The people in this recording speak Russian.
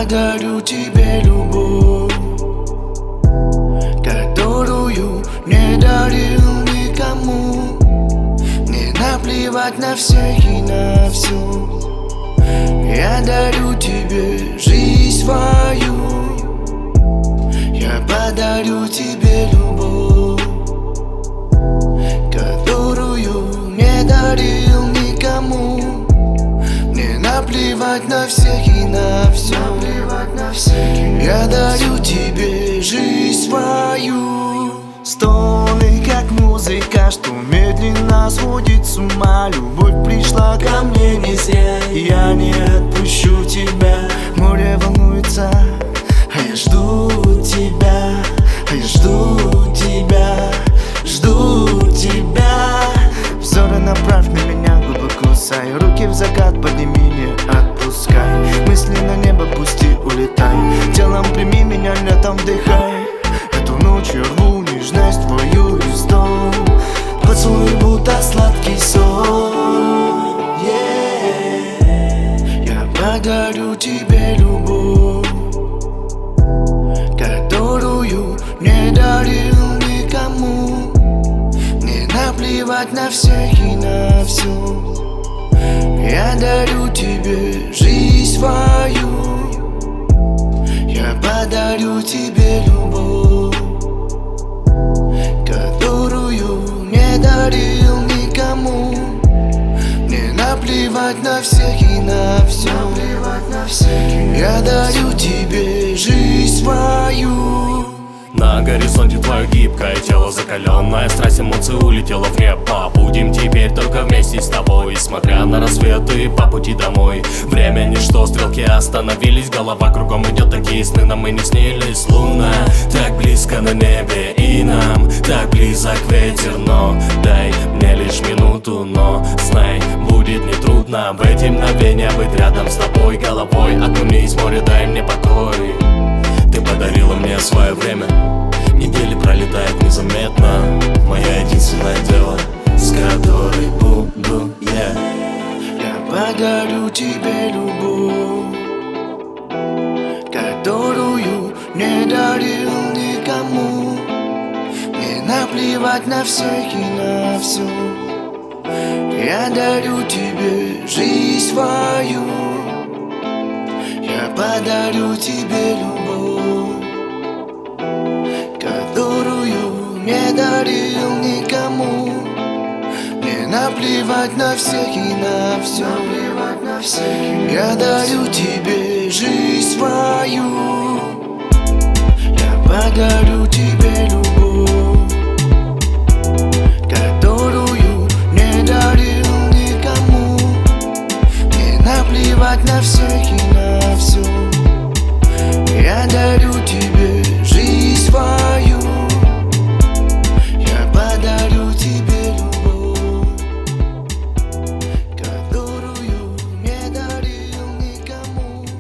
подарю тебе любовь, которую не дарил никому. Мне наплевать на всех и на все. Я дарю тебе жизнь свою. Я подарю тебе любовь, которую не дарил никому. Мне наплевать на всех и на все. Я дарю тебе жизнь свою. Стоны как музыка, что медленно сводит с ума. Любовь пришла ко мне не зря, я не отпущу тебя. Море волнуется, а я жду тебя, а я жду тебя, жду тебя. Взоры направь на меня глубоко, сай. Руки в закат подними, не отпускай. Мысли на небо пусти, улетай. Телом прими меня, летом вдыхай. Эту ночь я рву нежность твою из дом. Поцелуй будто сладкий сон. Я подарю тебе любовь, которую не дарил никому. Мне наплевать на всех и на все. Я дарю тебе жизнь свою. Я подарю тебе любовь, которую не дарил никому. Мне наплевать на всех и на все. Я дарю тебе жизнь свою. На горизонте твое гибкое тело, закаленная страсть, эмоций улетела в небо. Будем теперь только вместе с тобой, смотря на рассветы по пути домой. Время ничто, стрелки остановились, голова кругом идет, такие сны нам и не снились. Луна так близко на небе, и нам так близок ветер. Но дай мне лишь минуту, но знай, будет нетрудно в эти мгновения быть рядом с тобой. Головой окунись в море, дай мне покой. Ты подарила мне свое время, недели пролетают незаметно. Моя единственное дело, с которой буду я. Я подарю тебе любовь, которую не дарил никому. Мне наплевать на всех и на все. Я дарю тебе жизнь свою. Я подарю тебе любовь, которую не дарил никому. Мне наплевать на всех и на все. Я дарю тебе жизнь свою. Я подарю тебе